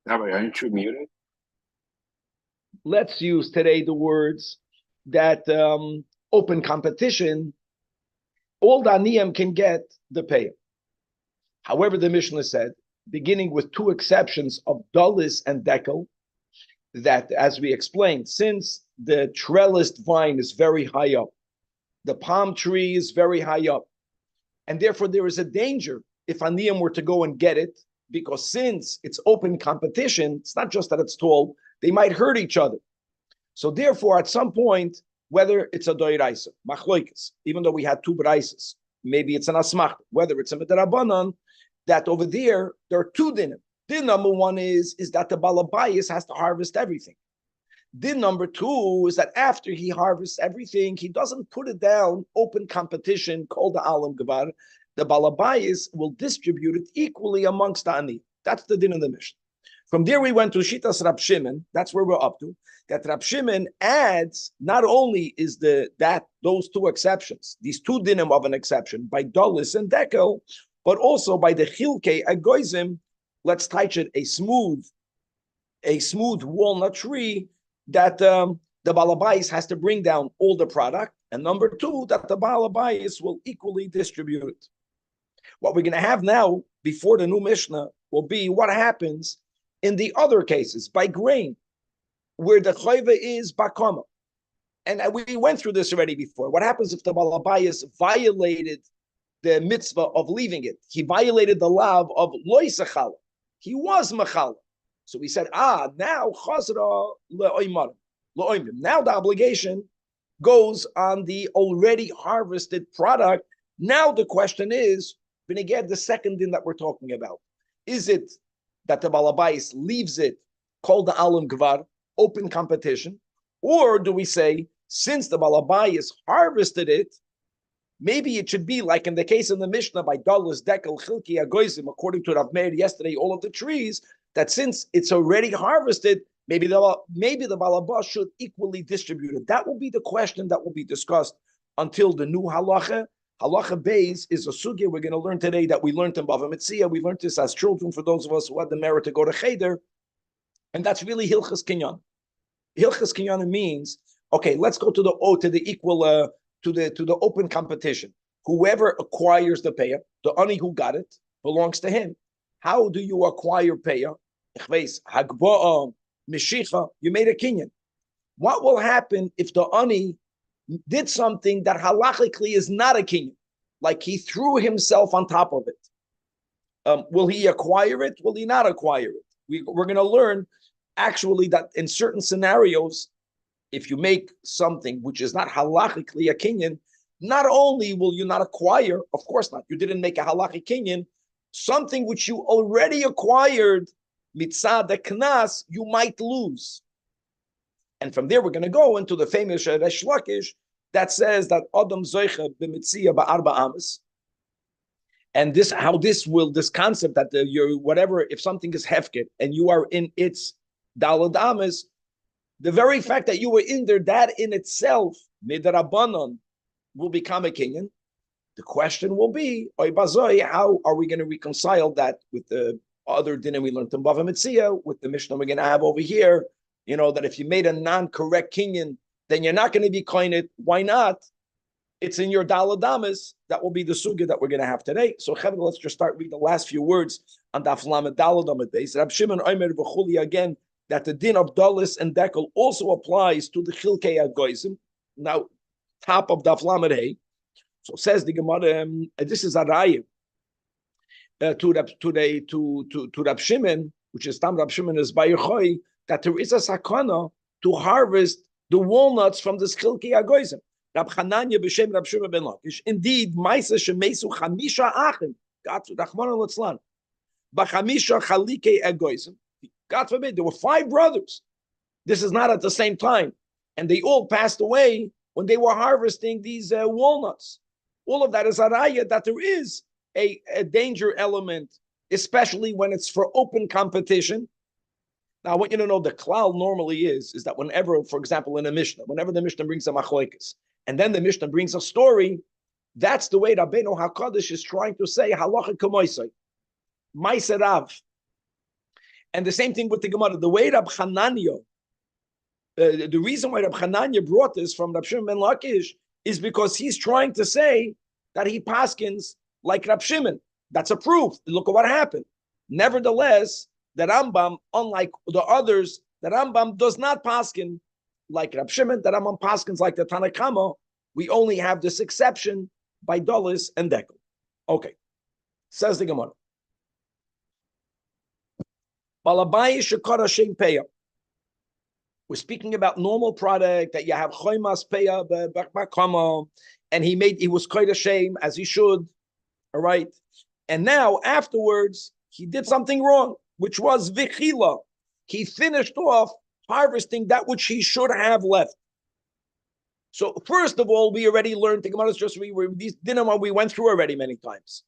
Rabbi, aren't you muted? Let's use today the words that open competition, all the aniyim can get the pay. However, the Mishnah said, beginning with two exceptions of dulis and dekel, that as we explained, since the trellised vine is very high up, the palm tree is very high up, and therefore there is a danger if aniyim were to go and get it, because since it's open competition, it's not just that it's tall, they might hurt each other. So therefore, at some point, whether it's a doiraisa, machloikis, even though we had two braisas, maybe it's an asmach, whether it's a midrabanan, that over there are two dinim. Din number one is that the balabayas has to harvest everything. Din number two is that after he harvests everything, he doesn't put it down, open competition, called the alam gavar. The balabayas will distribute it equally amongst the ani. That's the din of the Mishnah. From there, we went to Shitas Rab Shimon. That's where we're up to. That Rab Shimon adds, not only is those two exceptions, these two dinim of an exception, by Dolis and Dekel, but also by the Chilkei Agoizim, let's touch it, a smooth walnut tree that the Balabais has to bring down all the product. And number two, that the Balabais will equally distribute it. What we're going to have now, before the new Mishnah, will be what happens in the other cases, by grain, where the chayva is bakama. And we went through this already before. What happens if the balabayas violated the mitzvah of leaving it? He violated the law of loy sechala. He was machala. So we said, now chazra le'oimarim. Now the obligation goes on the already harvested product. Now the question is, Beneged, the second din that we're talking about. Is it that the balabais leaves it, called the alam gvar, open competition? Or do we say, since the balabais harvested it, maybe it should be like in the case of the Mishnah by Dalas, Dekel, Chilki, Agoizim, according to Rav Meir yesterday, all of the trees, that since it's already harvested, maybe the balabas should equally distribute it. That will be the question that will be discussed until the new halacha. Halacha Beis is a sugya we're going to learn today that we learned in Bava Metzia. We learned this as children for those of us who had the merit to go to Cheder. And that's really Hilchas Kinyan. Hilchas Kinyan means, okay, let's go to the equal, to the open competition. Whoever acquires the payah, the ani who got it, belongs to him. How do you acquire payah? Hagba'ah, Mishicha, you made a kinyan. What will happen if the ani did something that halachically is not a kinyan, like he threw himself on top of it? Will he acquire it? Will he not acquire it? We're going to learn actually that in certain scenarios, if you make something which is not halachically a kinyan, not only will you not acquire, of course not, you didn't make a halachic kinyan, something which you already acquired, mitzad the knas, you might lose. And from there, we're going to go into the famous Resh Lakish that says that Adam Zoicha b'mitzia ba'arba amas. And this concept that whatever, if something is hefket and you are in its dalad amas, the very fact that you were in there, that in itself, midrabanan, will become a kinyan. The question will be, how are we going to reconcile that with the other dinner we learned in Bava Metzia, with the Mishnah we're going to have over here? You know, that if you made a non-correct kinyan, then you're not going to be koined. Why not? It's in your daladamas. That will be the sugya that we're going to have today. So, let's just start reading the last few words on Daf Lamed Daladamid Beis. Rab Shimon Omer v'chuli again, that the din of Dalis and Dekel also applies to the Chilkei Agoizim. Now, top of Daf Lamed Hey. So says the Gemara, this is a raya to Rab Shimon, which is Tam Rab Shimon is Bayachoi, that there is a sakana to harvest the walnuts from the Chilkei Agoizim. Rab Chananya b'shem Rab Shimon ben Lakish. Indeed, Maisa shemesu chamisha achim. God Rachmana Litzlan. B'chamisha chalikei Agoizim. God forbid, there were 5 brothers. This is not at the same time. And they all passed away when they were harvesting these walnuts. All of that is a raya that there is a danger element, especially when it's for open competition. Now, I want you to know the klal normally is that whenever, for example, in a Mishnah, whenever the Mishnah brings a machlokes, and then the Mishnah brings a story, that's the way Rabbeinu HaKadosh is trying to say, halacha k'moisai, ma'aseh Rav. And the same thing with the Gemara. The way Rab Hananya, the reason why Rab Hananya brought this from Rab Shimon ben Lakish is because he's trying to say that he paskins like Rab Shimon. That's a proof. Look at what happened. Nevertheless, the Rambam, unlike the others, the Rambam does not paskin like Rab Shimon. The Rambam paskins like the Tanakama. We only have this exception by Dolis and Dekel. Okay, says the Gemara. Balabai shekara shem peya. We're speaking about normal product that you have choimas peya b'kama, and he was quite ashamed as he should. All right, and now afterwards he did something wrong, which was vichila. He finished off harvesting that which he should have left. So first of all, we already learned the Gemara. Just we went through already many times.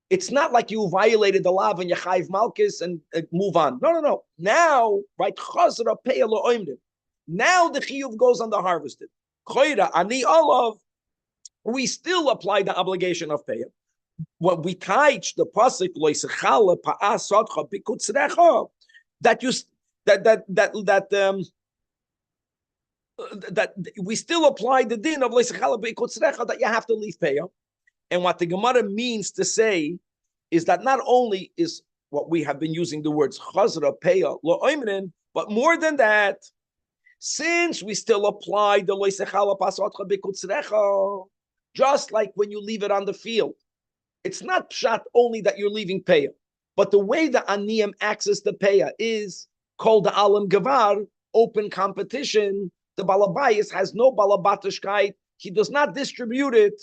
It's not like you violated the law and you chayiv malchus and move on. No. Now, right, chazra peya lo'oimdim. Now the chiyuv goes on the harvested. Choyra ani olav. We still apply the obligation of peya. When we teach the pasuk loisechala pa'asotcha bikutzrecha, that we still apply the din of loisechala bikutzrecha that you have to leave peya. And what the Gemara means to say is that not only is what we have been using the words chazra peya lo oimrin, but more than that, since we still apply the loisechala pasotcha bikutzrecha, just like when you leave it on the field, it's not pshat only that you're leaving peya, but the way the aniyim access the peya is called the alam gavar, open competition. The balabayis has no balabatishkeit. He does not distribute it.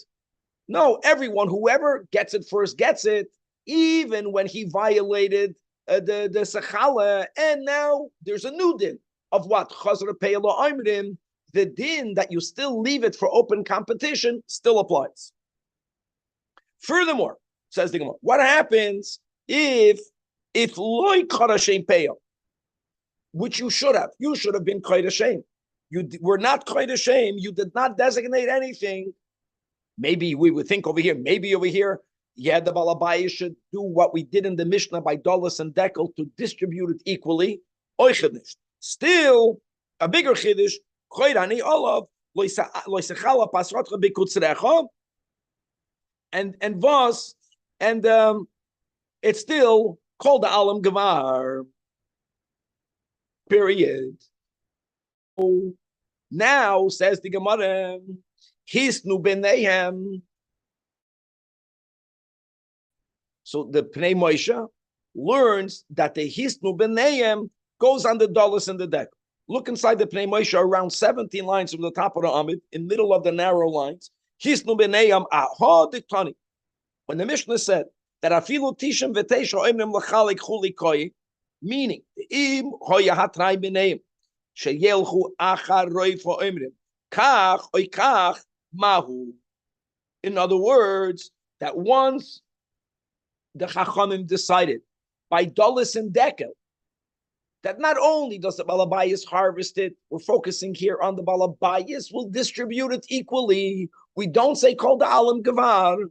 No, everyone, whoever gets it first gets it, even when he violated the sechala. And now there's a new din of what? Chazra peya lo oimrim. The din that you still leave it for open competition still applies. Furthermore, says the Gemara, what happens if loy karashem peya, which you should have? You should have been karashem. You were not karashem. You did not designate anything. Maybe we would think over here, yeah, the balabai should do what we did in the Mishnah by Dollars and Dekel to distribute it equally. Still, a bigger chiddush, and Vos, and it's still called the Alam Gavar. Period. Now, says the Gemara, Hisnu b'neihem. So the Pnei Moshe learns that the Hisnu b'neihem goes on the dollars and the deck. Look inside the Pnei Moshe, around 17 lines from the top of the Amid, in middle of the narrow lines. Hisnu b'neihem aha diktani. When the Mishnah said that afilu tishem v'teisha oimrim l'chalik chuli koi, meaning im hoya hatrai b'neihem sheyelchu achar roifa oimrim kach oikach mahu. In other words, that once the Chachamim decided by Dolis and Dekel that not only does the Balabayas harvest it, we're focusing here on the Balabayas, will distribute it equally. We don't say Kol the Alam Gavar.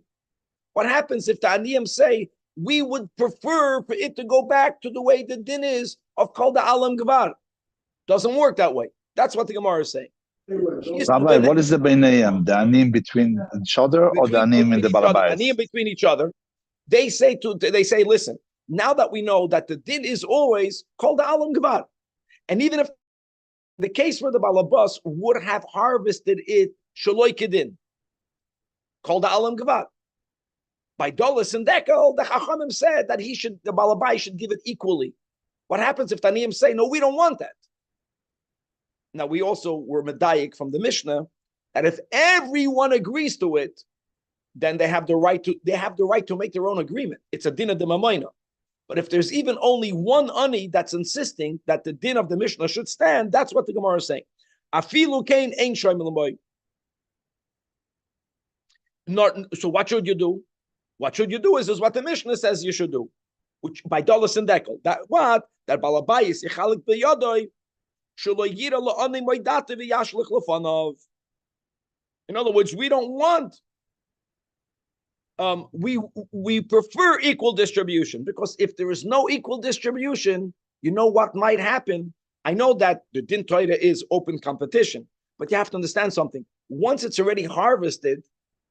What happens if the Aniyim say, we would prefer for it to go back to the way the din is of Kol the Alam Gavar? Doesn't work that way. That's what the Gemara is saying. Rabbi, what is the Beinayim? The Anim between each other or the Anim in the Balabayas? Anim between each other. They say, listen, now that we know that the din is always called the Alam Gavar, and even if the case where the Balabas would have harvested it Shaloi Kedin, called the Alam Gavar, by Dolis and Dekel, the Chachamim said that the Balabai should give it equally. What happens if the Aniyim say, no, we don't want that? Now, we also were medayik from the Mishnah that if everyone agrees to it, then they have the right to make their own agreement. It's a din of the Mamayna. But if there's even only one ani that's insisting that the din of the Mishnah should stand, that's what the Gemara is saying. Afilu kain ein shoym l'moy. So what should you do? What should you do is what the Mishnah says you should do, which by Dolis and Dekel. That Balabayis yichalik b'yadoi. In other words, we don't want, we prefer equal distribution, because if there is no equal distribution, you know what might happen? I know that the din Torah is open competition, but you have to understand something. Once it's already harvested,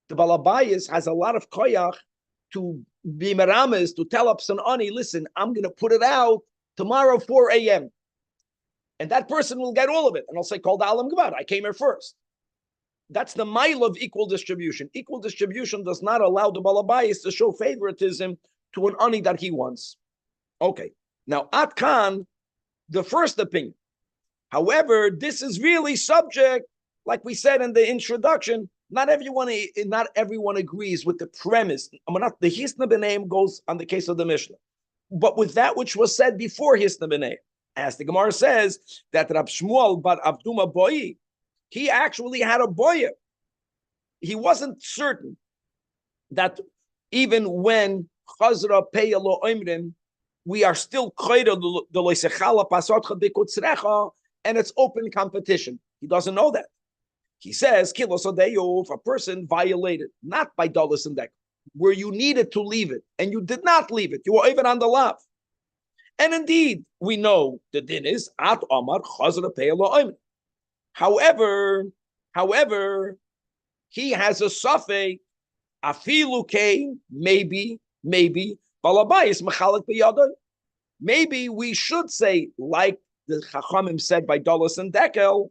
the Balabayas has a lot of koyach to be merames, to tell up son ani, listen, I'm going to put it out tomorrow 4 a.m. And that person will get all of it. And I'll say, call the Alam Gavad. I came here first. That's the mile of equal distribution. Equal distribution does not allow the Balabayas to show favoritism to an ani that he wants. Okay. Now, At Khan, the first opinion. However, this is really subject, like we said in the introduction, not everyone agrees with the premise. The Hisna B'Neim goes on the case of the Mishnah. But with that which was said before Hisna B'Neim, as the Gemara says, that Rab Shmuel bar Avduma Boi, he actually had a boya. He wasn't certain that even when Chazra Peya Lo Oimrim, we are still Chayra the Loisechala Pasotcha Bekutzrecha, and it's open competition. He doesn't know that. He says, Kilos Odeyo, if a person violated, not by Dollars and Deck, where you needed to leave it, and you did not leave it, you were even on the lav. And indeed, we know the din is At Omar Chazra Peya Lo Oimrim. However, he has a suffix, afilu kein, maybe, balabayis mechalek b'yadai. Maybe we should say, like the Chachamim said by Dolos and Dekel,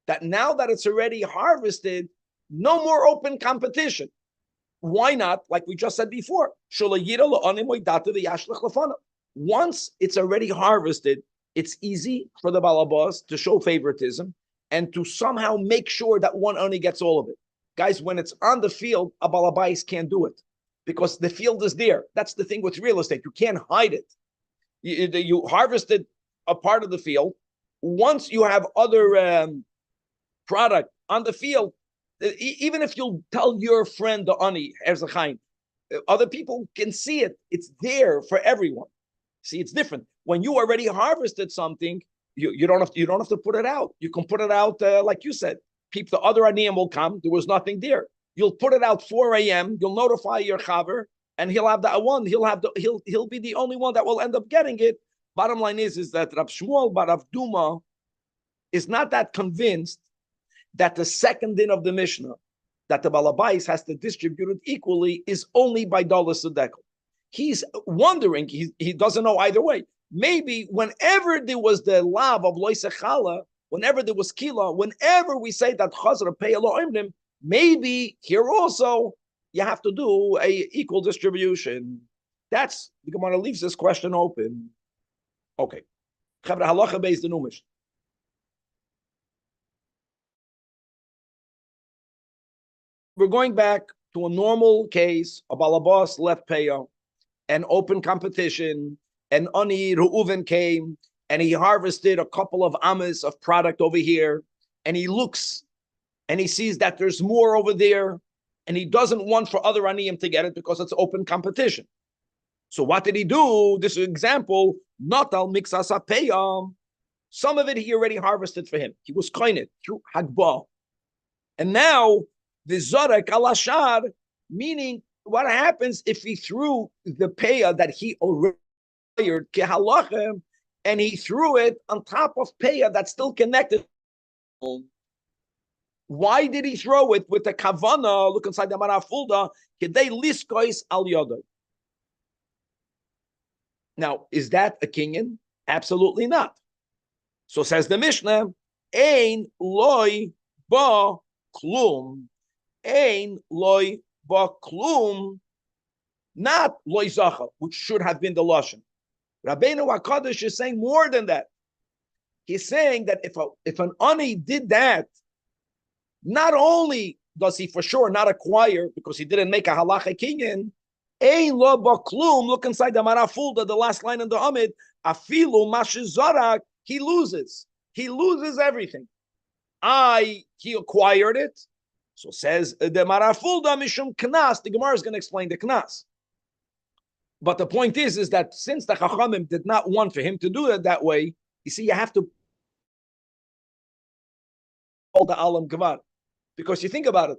that now that it's already harvested, no more open competition. Why not? Like we just said before, once it's already harvested, it's easy for the balabas to show favoritism and to somehow make sure that one only gets all of it. Guys, when it's on the field, a balabais can't do it because the field is there. That's the thing with real estate. You can't hide it. You harvested a part of the field. Once you have other product on the field, even if you tell your friend the ani, other people can see it. It's there for everyone. See, it's different. When you already harvested something, you don't have to put it out. You can put it out like you said. The other aniyim will come. There was nothing there. You'll put it out 4 a.m. You'll notify your chaver, and he'll have that one. He'll be the only one that will end up getting it. Bottom line is that Rab Shmuel bar Avduma is not that convinced that the second din of the Mishnah, that the Balabais has to distribute it equally, is only by Dollar Sedekel. He's wondering, he doesn't know either way. Maybe whenever there was the lav of Loisechala, whenever there was Kila, whenever we say that Chazra Peya Lo Oimrim, maybe here also you have to do a equal distribution. The Gemara leaves this question open. Okay. Chavra halacha based the new Mishnah. We're going back to a normal case. A balabas left Peya, an open competition, and Ani Reuven came, and he harvested a couple of amas of product over here, and he looks, and he sees that there's more over there, and he doesn't want for other aniyim to get it because it's open competition. So what did he do? This example, Natal mixasa peyam. Some of it he already harvested for him. He was koined through hagbah. And now, the Zajac alashar, meaning what happens if he threw the peya that he already hired, and he threw it on top of peya that's still connected. Why did he throw it with the kavana? Look inside the marafulda. Kedei liskois al yodai. Now, is that a kinyan? Absolutely not. So says the Mishnah, Ein loy ba klum. Ein loy ba klum. Not loy zacha, which should have been the lashon. Rabbeinu HaKadosh is saying more than that. He's saying that if an ani did that, not only does he for sure not acquire because he didn't make a halacha kinyan, ein lo baklum. Look inside the marafulda, the last line in the amid. Afilu mashizarak. He loses. He loses everything. He acquired it. So says the marafulda mishum knas. The Gemara is going to explain the knas. But the point is that since the Chachamim did not want for him to do it that way, you see, you have to call the Alam Gavad. Because you think about it,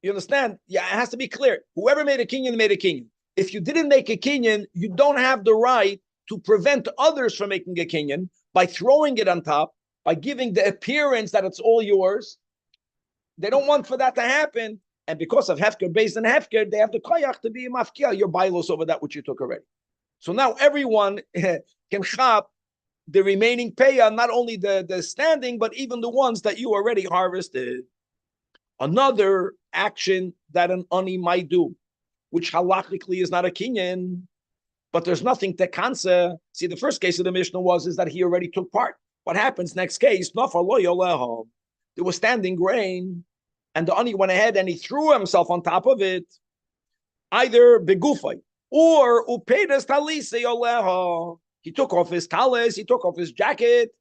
you understand? Yeah, it has to be clear. Whoever made a kinyan made a kinyan. If you didn't make a kinyan, you don't have the right to prevent others from making a kinyan by throwing it on top, by giving the appearance that it's all yours. They don't want for that to happen. And because of Hefker, based on Hefker, they have the koyach to be mafkia, your bylaws over that which you took already. So now everyone can chop the remaining payah, not only the standing, but even the ones that you already harvested. Another action that an ani might do, which halachically is not a kinyan, but there's nothing to kansa. See, the first case of the Mishnah is that he already took part. What happens next case? There was standing grain, and the ani went ahead and he threw himself on top of it, either begufay or upedas talise yoleha. He took off his talis, he took off his jacket,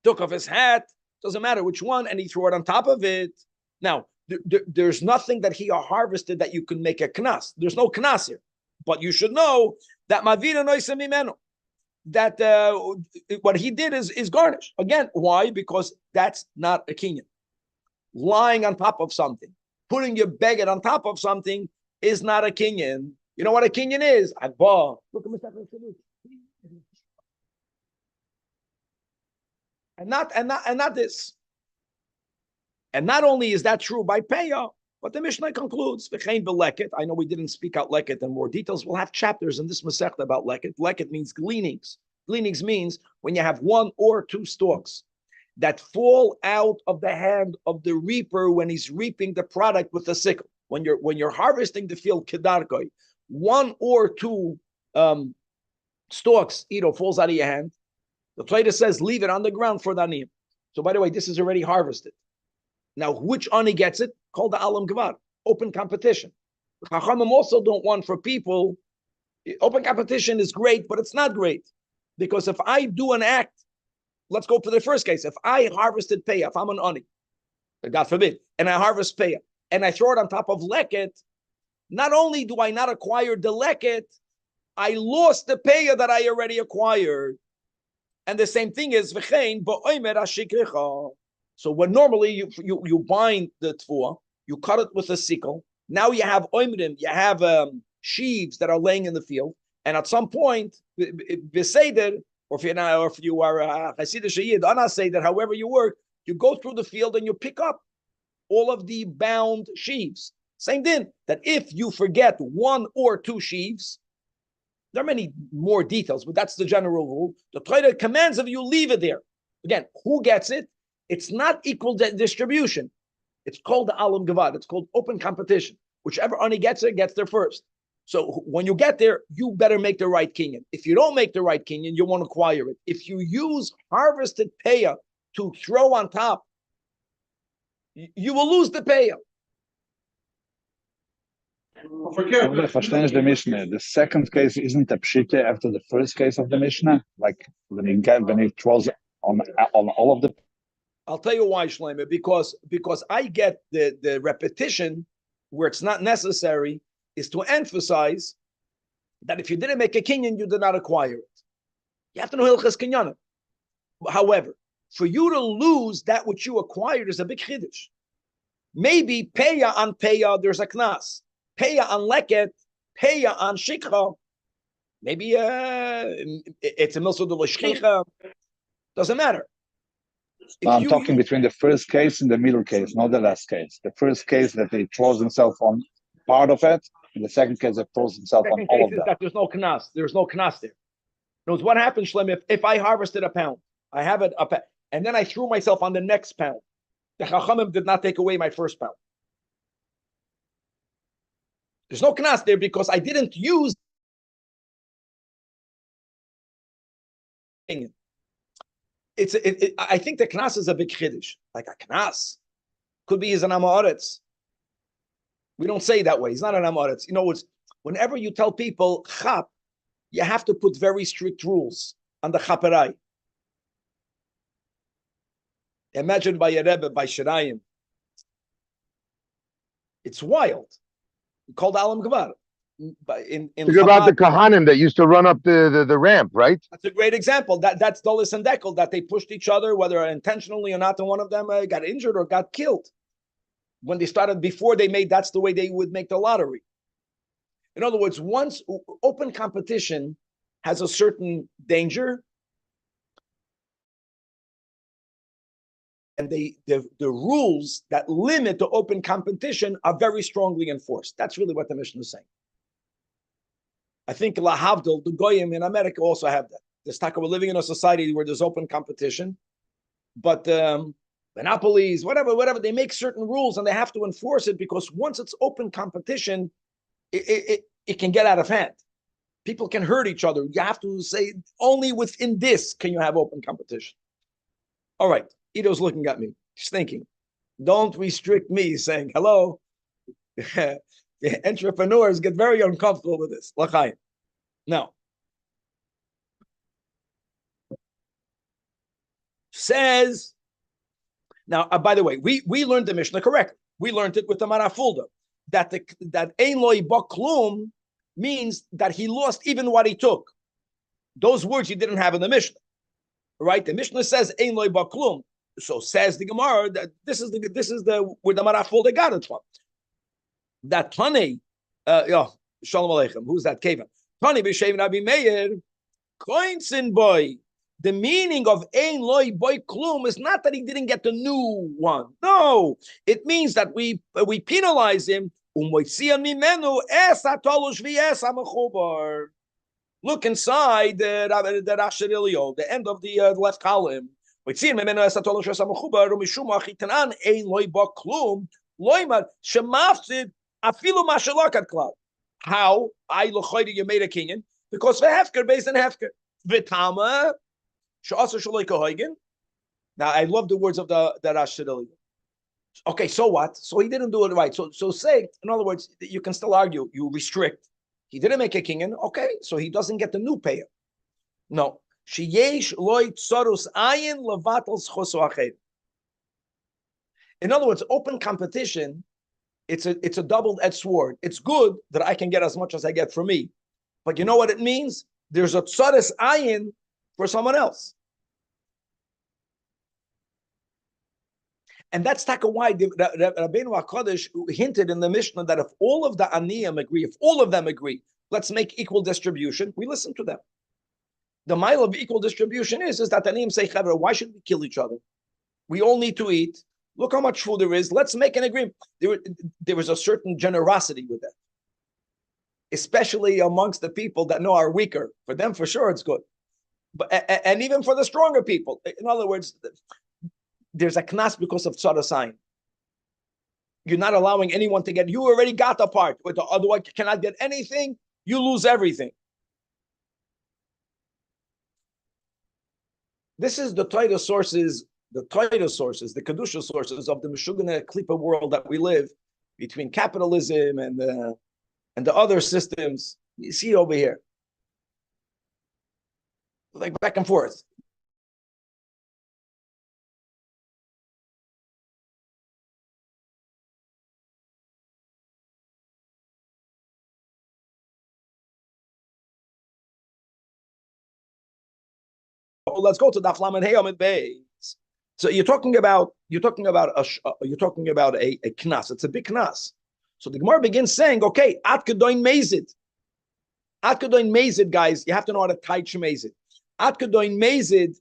took off his hat, doesn't matter which one, and he threw it on top of it. Now, there's nothing that he harvested that you can make a knas. There's no knas here. But you should know that mavira noisa mimeno, that what he did is garnish. Again, why? Because that's not a kinyan. Lying on top of something, putting your beged on top of something is not a kinyan. You know what a kinyan is? Look at Mr. And not this. And not only is that true by payah, but the Mishnah concludes, I know we didn't speak out leket in more details. We'll have chapters in this Masechta about leket. Leket means gleanings. Gleanings means when you have one or two stalks that fall out of the hand of the reaper when he's reaping the product with the sickle. When you're harvesting the field kedarkoi, one or two stalks falls out of your hand. The Torah says leave it on the ground for the aniyim. So by the way, this is already harvested. Now, which ani gets it? Called the alam gvar, open competition. Chachamim also don't want for people. Open competition is great, but it's not great, because if I do an act, let's go for the first case. If I harvested payah, if I'm an ani, God forbid, and I harvest payah, and I throw it on top of leket, not only do I not acquire the leket, I lost the payah that I already acquired. And the same thing is v'chein ba'omer ashikricha. So when normally you bind the tfuah, you cut it with a sickle. Now you have oimrim, you have sheaves that are laying in the field, and at some point, beseder, or if you are Hasidic Shayid, Ana say that however you work, you go through the field and you pick up all of the bound sheaves. Same thing, that if you forget one or two sheaves, there are many more details, but that's the general rule. The Torah commands of you leave it there. Again, who gets it? It's not equal distribution. It's called the alam gavad. It's called open competition. Whichever ani gets there first. So when you get there, you better make the right kinyan. If you don't make the right kinyan, you won't acquire it. If you use harvested payah to throw on top, you will lose the payah. The Mishnah. The second case isn't a pshita after the first case of the Mishnah, like when he throws on all of the. I'll tell you why, Shlomo, because I get the repetition where it's not necessary is to emphasize that if you didn't make a kinyan, you did not acquire it. You have to know hilchas kinyanim. However, for you to lose that which you acquired is a big chiddush. Maybe payah on payah, there's a knas. Payah on leket, payah on shikha. Maybe it's a milsud of shikha. Doesn't matter. I'm talking between the first case and the middle case, not the last case. The first case that he throws himself on part of it, and the second case that throws himself on all of that. That there's no knas. There's no knas there. Knows what happens, Shlem, if I harvested a pound, I have it up, and then I threw myself on the next pound. The Chachamim did not take away my first pound. There's no knas there because I didn't use. I think the knas is a big chiddush. Like a knas could be as an amaretz. We don't say it that way. He's not an amaretz. You know, whenever you tell people chap, you have to put very strict rules on the chaperai. Imagine by a Rebbe, by Shirayim. It's wild. Called Alam Gvar. Think about the Kahanim that used to run up the ramp, right? That's a great example. That's Dolis and Dekel, that they pushed each other, whether intentionally or not, and one of them got injured or got killed. When they started, before they made, that's the way they would make the lottery. In other words, once open competition has a certain danger, and the rules that limit the open competition are very strongly enforced. That's really what the Mishnah is saying. I think lahavdil, the goyim in America also have that. We're living in a society where there's open competition, but monopolies, whatever, they make certain rules and they have to enforce it, because once it's open competition, it can get out of hand. People can hurt each other. You have to say only within this can you have open competition. All right, Ido's looking at me. He's thinking, don't restrict me, saying, hello. The entrepreneurs get very uncomfortable with this. L'chaim. Now, says, now, by the way, we learned the Mishnah correctly. We learned it with the Marafulda, that ein lo baklum means that he lost even what he took. Those words he didn't have in the Mishnah, right? The Mishnah says ein lo baklum. So says the Gemara that this is the where the Marafulda got it from. That Tani, Shalom Aleichem, who's that Kavan? Tani b'shem Rabbi Meir, koinsin boy. The meaning of ein loy boy klum is not that he didn't get the new one. No, it means that we penalize him. Look inside the Rashidilio, the end of the left column. How? You made a kinyan because the hefker based on hefker. Vitama. Now I love the words of the Rashidilio. Okay, so what? So he didn't do it right. So say, in other words, you can still argue, you restrict. He didn't make a kinyan. Okay, so he doesn't get the new payer. No. In other words, open competition, it's a double-edged sword. It's good that I can get as much as I get for me. But you know what it means? There's a tsaros ayin for someone else. And that's why Rabbeinu HaKadosh hinted in the Mishnah that if all of the Aniyim agree, if all of them agree, let's make equal distribution, we listen to them. The mile of equal distribution is that the Aniyim say, why should we kill each other? We all need to eat. Look how much food there is. Let's make an agreement. There is a certain generosity with that, especially amongst the people that know are weaker. For them, for sure, it's good. But and even for the stronger people. In other words, there's a knas because of tzara sign. You're not allowing anyone to get, you already got the part. With the other one, you cannot get anything, you lose everything. This is the Torah sources, the Kedusha sources of the Meshugana Klipa world that we live between capitalism and the other systems. You see over here. Like back and forth. Let's go to Daf Lamed Hey Amid Beis. So you're talking about a knas. It's a big knas. So the Gemara begins saying, okay, at kedoin mezid. At kedoin mezid, guys, you have to know how to teach mezid. At kedoin mezid.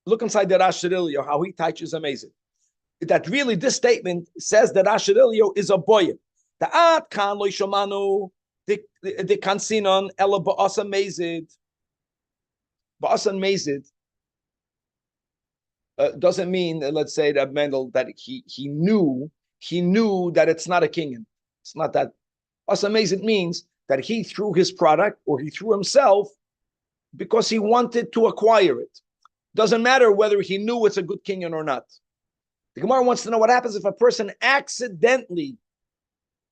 Look inside the Rashidilio, how he teaches amazing. That really this statement says that Rashidilio is a boy. The at kan lo shamanu. The kansinon ela ba'asa mezid. Ba'asa mezid doesn't mean, let's say, that Mendel that he knew that it's not a kinyan. It's not that. Ba'asa mezid means that he threw his product or he threw himself because he wanted to acquire it. Doesn't matter whether he knew it's a good kinyan or not. The Gemara wants to know what happens if a person accidentally,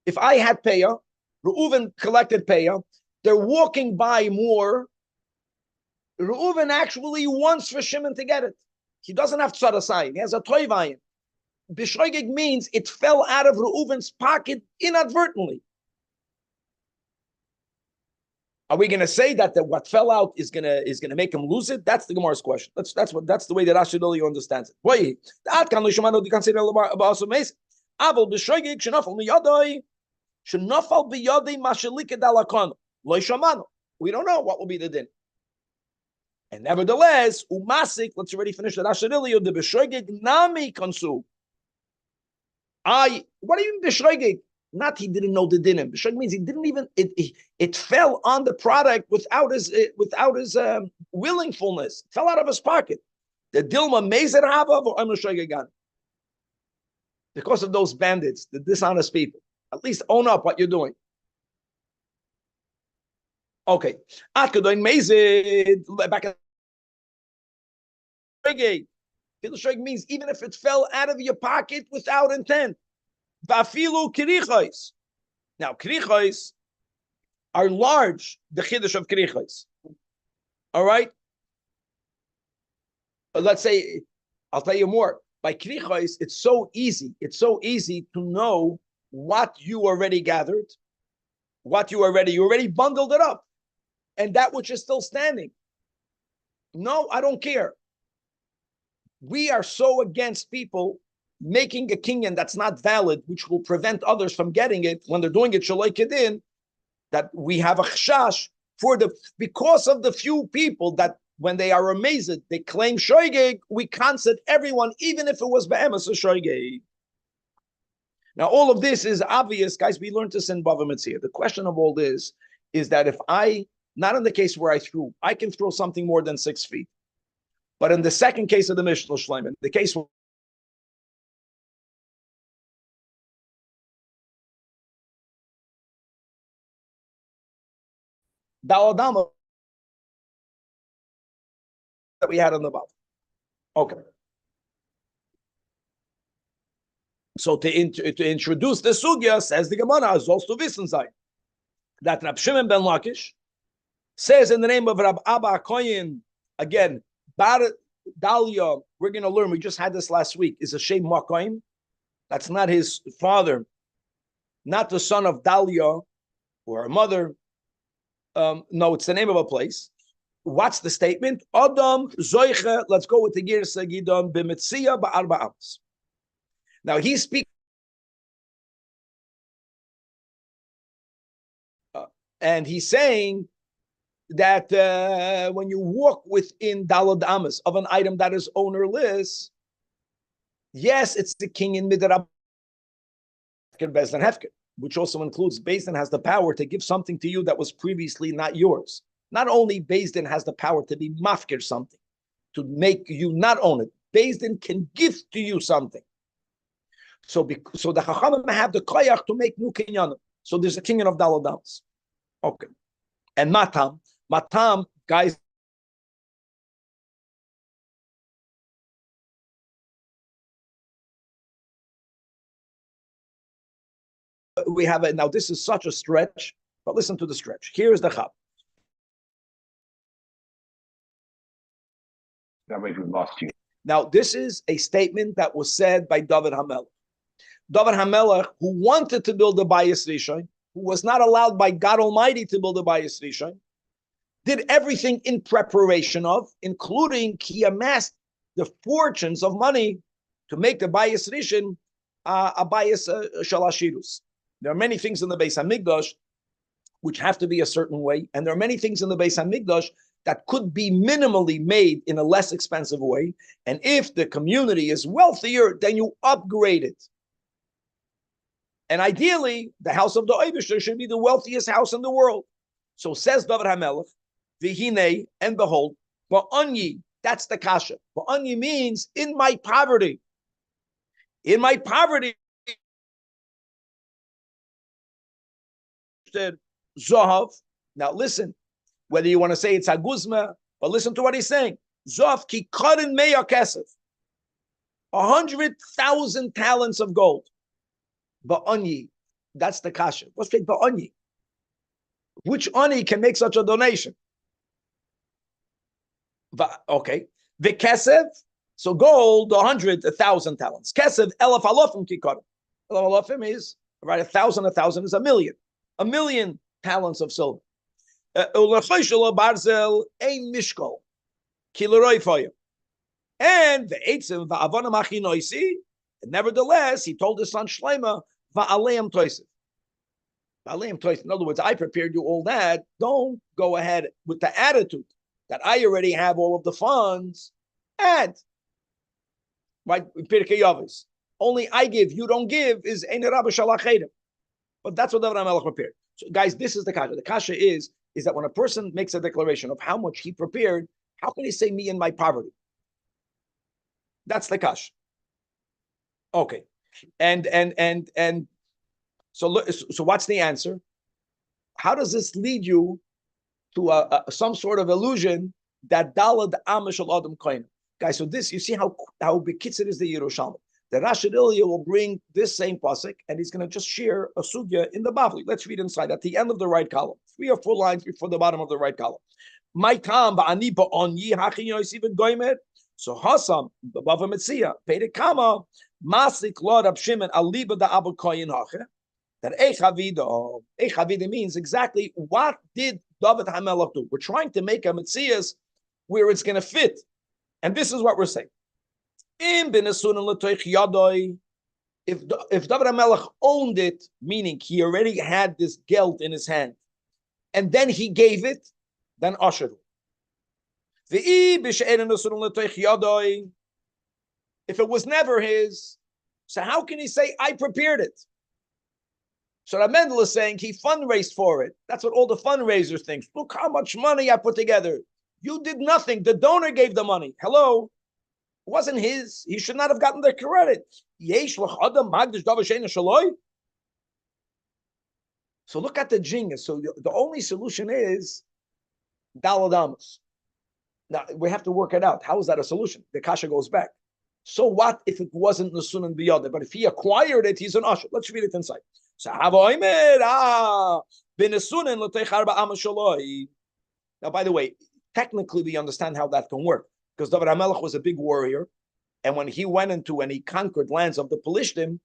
if I had payah, Reuven collected payah. They're walking by more. Reuven actually wants for Shimon to get it. He doesn't have tzarasayin. He has a toivayin. B'shoigig means it fell out of Reuven's pocket inadvertently. Are we going to say that what fell out is going to make him lose it? That's the Gemara's question. That's the way that Rashidilio understands it. Why? Shenafal biyadei mashalika dalakon. Lo shamanu. We don't know what will be the din. And nevertheless, umasik, let's already finish the Rashadilio, the B'shoigeg nami konsu. What do you mean B'shoigeg? Not he didn't know the dinim. B'shoigeg means he didn't even, it fell on the product without his willingfulness. It fell out of his pocket. The Dilma Mezer Havav or Amrashoigegan. Because of those bandits, the dishonest people. At least own up what you're doing. Okay. Akadoin Mezid back at Shoigeg means even if it fell out of your pocket without intent. Vafilu kirichos. Now, kirichos are large, the chiddush of kirichos. All right? Let's say, I'll tell you more. By kirichos, it's so easy. It's so easy to know what you already gathered, you already bundled it up, and that which is still standing. No, I don't care. We are so against people making a kinyan that's not valid, which will prevent others from getting it when they're doing it shaloi kedin, that we have a chashash because of the few people that when they are amazed, they claim shoigeg, we cancel everyone, even if it was be'emes a shoigeg. Now, all of this is obvious, guys. We learned this in Bava Metzia. The question of all this is that if not in the case where I can throw something more than 6 feet. But in the second case of the Mishnah Shleiman, the case where Daladama that we had on the bottom. Okay. So to introduce the sugya, says the Gemara, is also wissen sein, that Rab Shimon ben Lakish says in the name of Rab Abba Koyin, again, Bar Dalia, we're going to learn, we just had this last week, is a Shem Makoim. That's not his father, not the son of Dalia or a mother. No, it's the name of a place. What's the statement? Adam Zoiche, let's go with the Girsa Gidon, B'Metzia Ba'arba Amos. Now he speaks, and he's saying that when you walk within Dalad Amos of an item that is ownerless, yes, it's the king in Midrab Bezdin Hefker, which also includes Bezdin has the power to give something to you that was previously not yours. Not only Bezdin has the power to be mafkir something, to make you not own it. Bezdin can give to you something. So the Chachamim have the koyach to make new kinyanim. So there's a kinyan of Dalad Amos. Okay. And Matam, guys, we have it now. This is such a stretch, but listen to the stretch. Here's the chap. That way we lost you. Now, this is a statement that was said by David HaMelech. David HaMelech, who wanted to build a Bayis Rishon, who was not allowed by God Almighty to build a Bayis Rishon, did everything in preparation of, including he amassed the fortunes of money to make the Bayis Rishon a Bayis Shalashirus. There are many things in the Beis HaMikdash which have to be a certain way, and there are many things in the Beis HaMikdash that could be minimally made in a less expensive way. And if the community is wealthier, then you upgrade it. And ideally, the house of the Eibishter should be the wealthiest house in the world. So says David HaMelech, V'hinei, and behold, Ba'anyi, that's the kasha. Ba'anyi means in my poverty. In my poverty, Zahav. Now listen, whether you want to say it's Aguzma, but listen to what he's saying. Zahav ki karin meya kesef. 100,000 talents of gold. Ba'anyi, that's the kasha. What's it ba'anyi? Which ani can make such a donation? Okay. The kesef, so gold, 100,000 talents. Kesef, elaf alofim ki karin. Elaf alofim is, right, 1,000 is a million. 1,000,000 talents of silver. And the eitzim va'avana machinoisi, and nevertheless, he told his son Shleima, va'aleim toisif. In other words, I prepared you all that. Don't go ahead with the attitude that I already have all of the funds. Add. Right? Only I give, you don't give is Ein Rabbi Shalach. But that's what David HaMelech prepared. So guys, this is the kasha. The kasha is that when a person makes a declaration of how much he prepared, how can he say me and my poverty? That's the kasha. Okay. And so what's the answer? How does this lead you to some sort of illusion that Dalad Amishal Adam Kohen? Guys, so this, you see how bekitzer is the Yerushalmi. The Rashid Ilya will bring this same pasuk, and he's going to just share a sugya in the Bavli. Let's read inside at the end of the right column, 3 or 4 lines before the bottom of the right column. My tam ba'ani ba'onyi hachin yosef goymer. So Hasam b'bava metzia peidekama masik lord Rab Shimon aliba da Abu Koyin hache. That Echavida means exactly what did David HaMelech do. We're trying to make a metzias where it's going to fit, and this is what we're saying. If David HaMelech owned it, meaning he already had this geld in his hand, and then he gave it, then Asher. If it was never his, so how can he say, I prepared it? So Rab Mendel is saying he fundraised for it. That's what all the fundraisers think. Look how much money I put together. You did nothing. The donor gave the money. Hello? It wasn't his. He should not have gotten the credit. So look at the genius. So the only solution is Daladamas. Now we have to work it out. How is that a solution? The kasha goes back. So what if it wasn't Nasun and Biyada? But if he acquired it, he's an usher. Let's read it inside. So now, by the way, technically we understand how that can work, because David HaMelech was a big warrior, and when he went into and he conquered lands of the Pelishtim,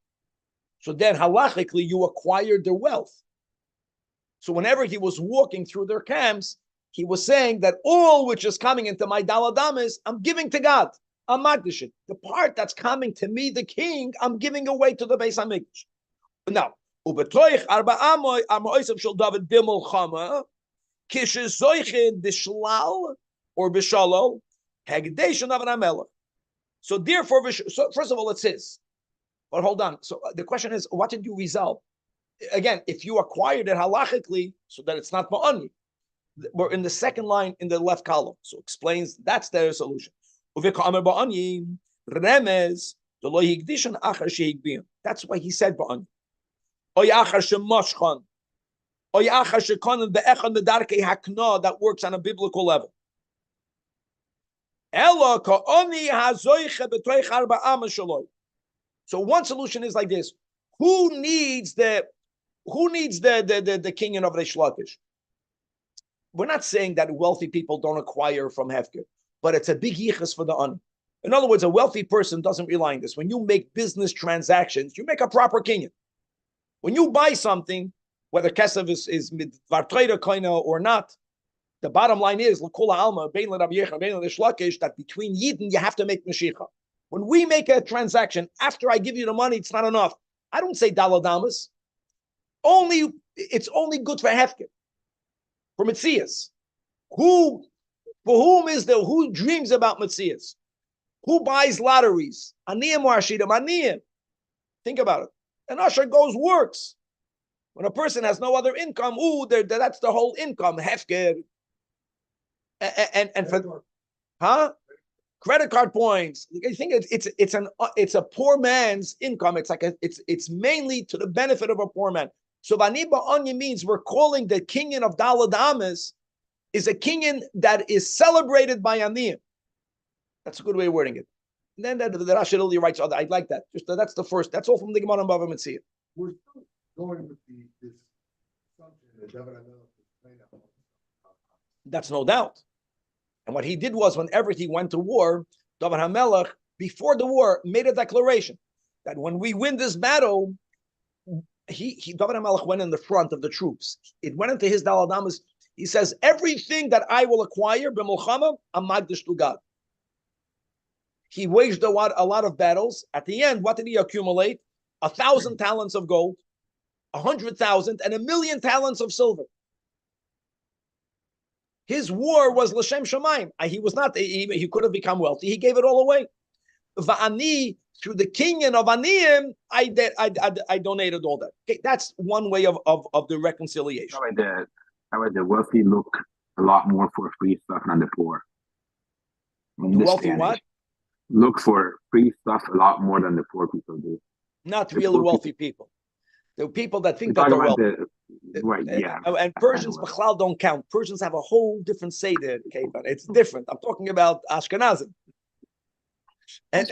so then halachically you acquired their wealth. So whenever he was walking through their camps, he was saying that all which is coming into my daladamis, I'm giving to God. I'm magdashit. The part that's coming to me, the king, I'm giving away to the Beis HaMikdash. Now, ubetoich arba amoy amoysav shel David bimol chama kishes zoichin bishlal or bishalol hagdation of an amelach. So therefore, so first of all, it says, but hold on. So the question is, what did you resolve? Again, if you acquired it halachically, so that it's not ma'ani. We're in the second line in the left column. So explains that's their solution. That's why he said ba'ani. That works on a biblical level. So one solution is like this: Who needs the kinyan of Reish Lakish? We're not saying that wealthy people don't acquire from Hefker, but it's a big yichus for the ani. In other words, a wealthy person doesn't rely on this. When you make business transactions, you make a proper kinyan. When you buy something, whether kesef is midvartreida koina or not, the bottom line is l'kol ha'alma bein l'Rabbi Yechon bein l'Reish Lakish that between yidden you have to make meshicha. When we make a transaction, after I give you the money, it's not enough. I don't say daladamas. It's only good for Hefker, for Metzias. Who dreams about Metzias? Who buys lotteries? Aniyim or Ashidim? Aniyim. Think about it. An usher works. When a person has no other income, that's the whole income. Hefker. And for credit card points. I think it's a poor man's income. It's mainly to the benefit of a poor man. So Bani Ba'anya means we're calling the kinyan of Daladamas is a kinyan that is celebrated by Aniyim. That's a good way of wording it. And then the Rashid Eli writes, I like that. That's the first. That's all from the Gemara and Bava Metzia. We're still going with this assumption that David HaMelech. That's no doubt. And what he did was, whenever he went to war, David HaMelech, before the war, made a declaration that when we win this battle, David HaMelech went in the front of the troops. It went into his daladamas. He says, everything that I will acquire, b'mulchama, I'm magdish to God. He waged a lot of battles. At the end, what did he accumulate? 1,000 talents of gold. 100,000 and 1,000,000 talents of silver. His war was l'shem shamayim. He was not. He could have become wealthy. He gave it all away. Va'ani, through the kinyan of aniyim, I donated all that. Okay, that's one way of the reconciliation. How about the wealthy look a lot more for free stuff than the poor? The wealthy what? Look for free stuff a lot more than the poor people do. Not really wealthy people. The people that think that they're wealthy. Right, yeah. And Persians, Bachlal, don't count. Persians have a whole different say there, okay, but it's different. I'm talking about Ashkenazim. And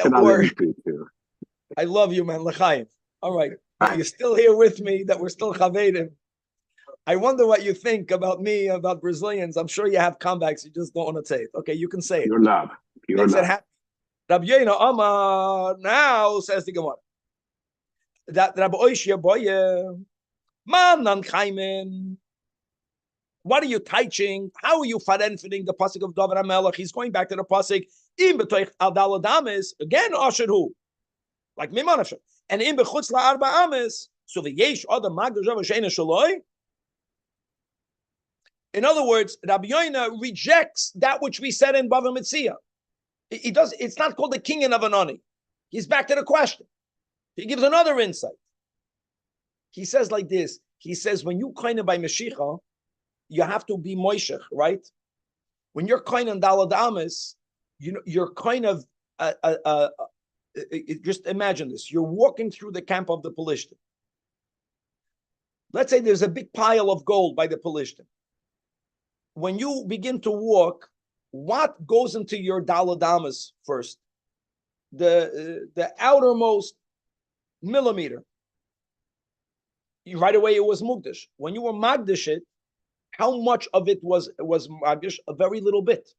I love you, man. L'chaim. All right. You're still here with me, that we're still chavedim. I wonder what you think about me, about Brazilians. I'm sure you have comebacks. You just don't want to say it. Okay, you can say it. Your love. Your love. Rabbi Yeina Amar now says the Gemara. That Rabbi Oishia Boye, Manan Chaimin. What are you teaching? How are you fitting the pasuk of David HaMelech? He's going back to the pasuk in betoich al daladamis again. Asher hu, like mimanasher, and in bechutz la'arba amis. So the yesh other magdash sheina shaloi. In other words, Rabbi Yoina rejects that which we said in Bava Metzia. He does. It's not called the kinyan of Anani. He's back to the question. He gives another insight. He says like this. He says when you kind of by Mashiach, you have to be moishech, right? When you're kind of dalad amis, you know you're kind of just imagine this. You're walking through the camp of the Pelishtim. Let's say there's a big pile of gold by the Pelishtim. When you begin to walk, what goes into your daladamas first? The outermost millimeter. Right away it was mugdish. When you were magdish it, how much of it was magdish? A very little bit.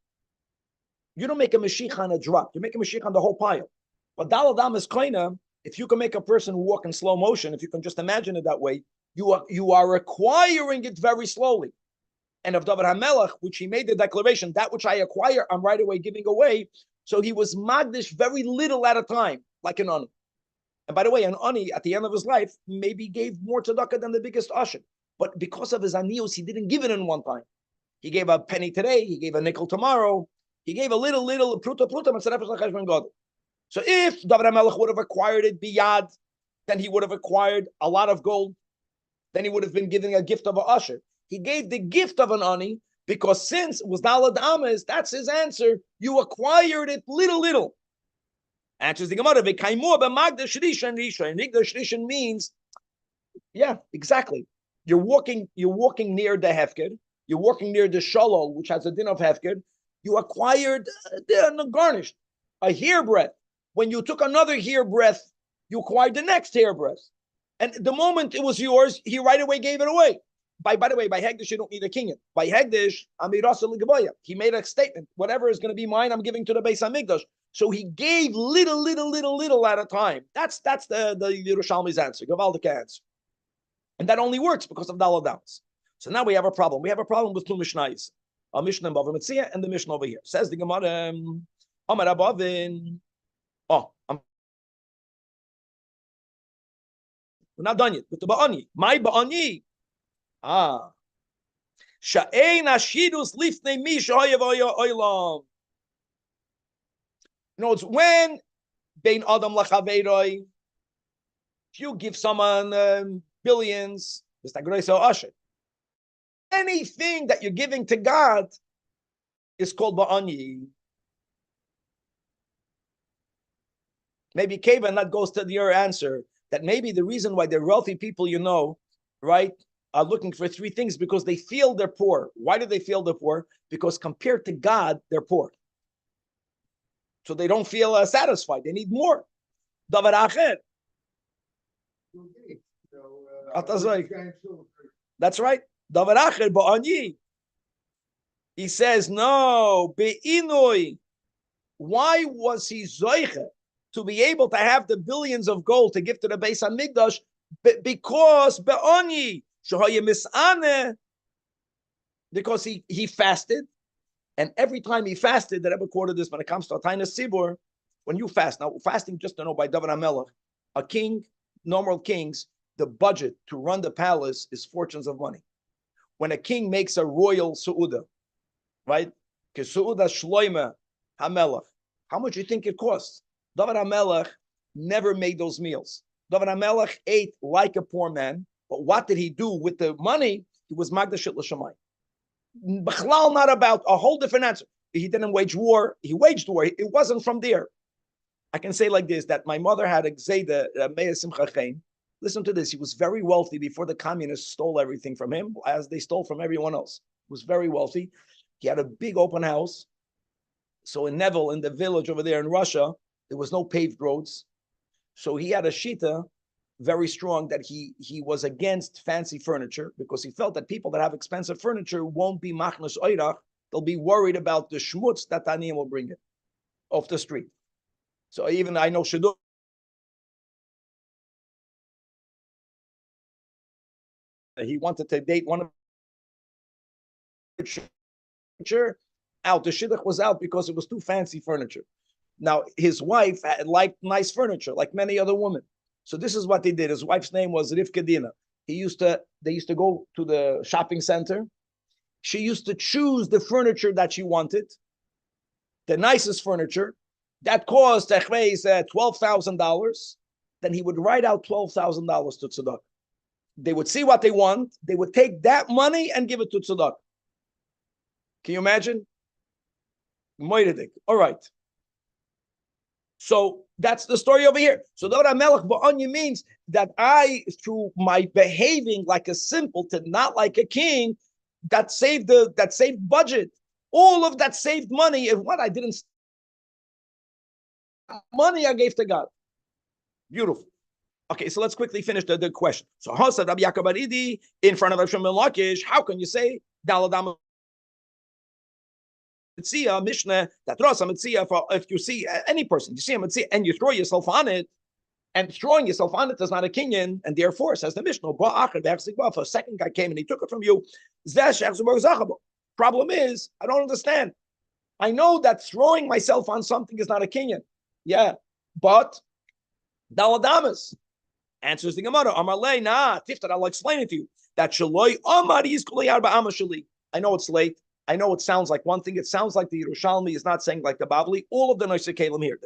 You don't make a mashiach on a drop. You make a mashiach on the whole pile. But daladamas koina, if you can make a person walk in slow motion, if you can just imagine it that way, you are acquiring it very slowly. And of David HaMelech, which he made the declaration, that which I acquire, I'm right away giving away. So he was magdish very little at a time, like an ani. And by the way, an ani, at the end of his life, maybe gave more tzedakah than the biggest usher. But because of his anios, he didn't give it in one time. He gave a penny today, he gave a nickel tomorrow, he gave a little pruta, so if David HaMelech would have acquired it biyad, then he would have acquired a lot of gold. Then he would have been giving a gift of an usher. He gave the gift of an ani because since it was dalad ames, that's his answer. You acquired it little. Answers the Gemara. V'kaimur b'magdash rishon rishon. Migdash rishon means, yeah, exactly. You're walking near the hefker. You're walking near the shalol, which has a din of hefker. You acquired garnished a hairbreadth. When you took another hairbreadth, you acquired the next hairbreadth. And the moment it was yours, he right away gave it away. By the way, by Hegdish, you don't need a kinyan. By Hegdish, he made a statement. Whatever is going to be mine, I'm giving to the Beis HaMikdash. So he gave little at a time. That's the Yerushalmi's answer, Gavaldik answer. And that only works because of Dalad Downs. So now we have a problem. We have a problem with two Mishnayos. A Mishnah in Bava Metzia and the Mishnah over here. Says the Gemara, Amar Abavin. We're not done yet with the Ba'ani. My Ba'ani. Sha'ein ashidus lifnei mi shehoyev oilam. You know, it's when bein adam lachaveiroi, if you give someone billions, it's like Grace Asher. Anything that you're giving to God is called ba'ani. Maybe Kevin, that goes to your answer, that maybe the reason why they're wealthy people, you know, right, are looking for three things because they feel they're poor. Why do they feel they're poor? Because compared to God, they're poor. So they don't feel satisfied. They need more. Davar acher. That's right. Davar acher ba'ani. He says, no, be'inoi. Why was he zoiche to be able to have the billions of gold to give to the Beis HaMikdash? Because be'ani. Because he fasted, and every time he fasted, the Rebbe quoted this when it comes to Atayna Sibur, when you fast, now fasting, just to know by David HaMelech, a king, normal kings, the budget to run the palace is fortunes of money. When a king makes a royal su'uda, right? Su'uda shloime hamelach. How much do you think it costs? David HaMelech never made those meals. David HaMelech ate like a poor man, but what did he do with the money? He was Magdashit L'Shamayim. B'chlal, not about a whole different answer. He didn't wage war. He waged war. It wasn't from there. I can say like this, that my mother had a gzeda, Meir Simcha Chaim. Listen to this. He was very wealthy before the communists stole everything from him, as they stole from everyone else. He was very wealthy. He had a big open house. So in Neville, in the village over there in Russia, there was no paved roads. So he had a shita very strong that he was against fancy furniture because he felt that people that have expensive furniture won't be machnas oirach. They'll be worried about the schmutz that Taniyim will bring it off the street. So even I know Shaduk. He wanted to date one of furniture out. The shidduch was out because it was too fancy furniture. Now his wife liked nice furniture, like many other women. So this is what they did. His wife's name was Rivka Dina. They used to go to the shopping center. She used to choose the furniture that she wanted, the nicest furniture that cost $12,000. Then he would write out $12,000 to tzedakah. They would see what they want. They would take that money and give it to tzedakah. Can you imagine? All right. So that's the story over here. So David HaMelech Ba'anya means that I, through my behaving like a simpleton, not like a king, that saved budget. All of that saved money. And what I didn't money I gave to God. Beautiful. Okay, so let's quickly finish the question. So Hosad Rabbi Yaakov Aridi in front of Rav Shimon Lakish, how can you say Daladam Mitzia Mishnah that Rosa Mitzia for if you see any person, you see a Mitzia and you throw yourself on it, and throwing yourself on it is not a kinyan, and therefore says the Mishnah, if a second guy came and he took it from you, problem is I don't understand. I know that throwing myself on something is not a kinyan. Yeah, but Daladamas answers the Gemara. Amarle, nah, Tiftar, I'll explain it to you. That Shaloi Amar is Kulei Arba Amashali. I know it's late. I know it sounds like one thing. It sounds like the Yerushalmi is not saying like the Bavli. All of the Noisei Kalim here.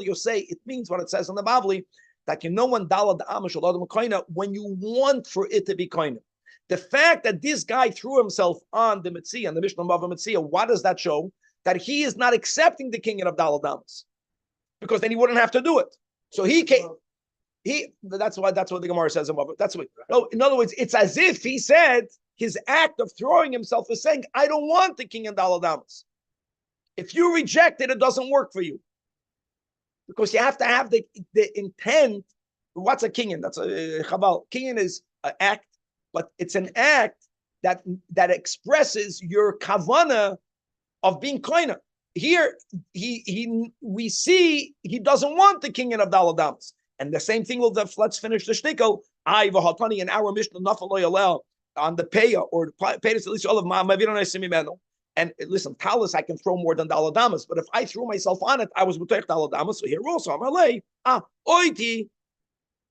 You say it means what it says in the Bavli, that you know when Dalad Amash when you want for it to be koina. The fact that this guy threw himself on the Mitzia, and the Mishnah Bava Mitzia, what does that show? That he is not accepting the kinyan of Dalad Amas, because then he wouldn't have to do it. So he came. That's what the Gemara says above it. That's what. No, in other words, it's as if he said his act of throwing himself is saying, "I don't want the king and daladamas. If you reject it, it doesn't work for you, because you have to have the intent." What's a kinyan? That's a chabal. Kinyan is an act, but it's an act that expresses your kavana of being koina. Here, we see he doesn't want the kinyan of daladamas. And the same thing will, let's finish the shtickle. I v'hatani in our Mishnah nafal lo yalel on the paya or payas at least all of ma'aviron. And listen, talis I can throw more than daladamas, but if I threw myself on it, I was b'toich daladamas. So here also amalei oiti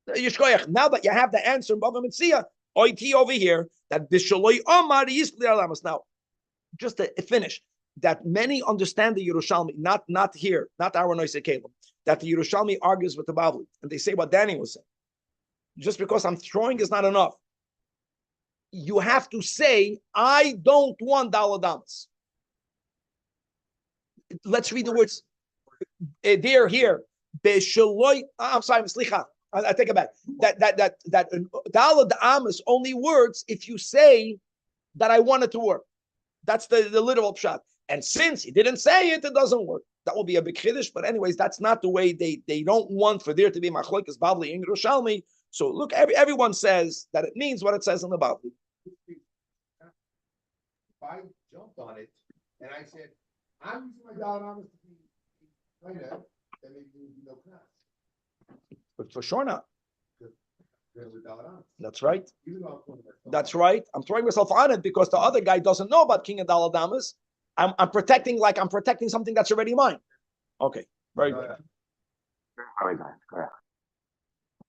yishkoyach. Now that you have the answer in Bava Mitzia, oiti over here that bishaloi amar yis daladamas. Now, just to finish, that many understand the Yerushalmi, not here, not our Noisei Kalim, that the Yerushalmi argues with the Bavli, and they say what Danny was saying. Just because I'm throwing is not enough. You have to say, I don't want daladamas. Let's read the words. They're here. I'm sorry, slicha. I take it back. That daladamas only works if you say that I want it to work. That's the literal pshat. And since he didn't say it, it doesn't work. That will be a big chiddush. But anyways, that's not the way they don't want for there to be machlokes Bavli in Yerushalmi. So look, everyone says that it means what it says in the Bavli. If I jumped on it and I said, I'm using my daladamas to be kind of, then maybe there would be no class. But for sure not. That's right. That's right. I'm throwing myself on it because the other guy doesn't know about king and daladamas. I'm protecting something that's already mine. Okay, very good. Very good. Correct.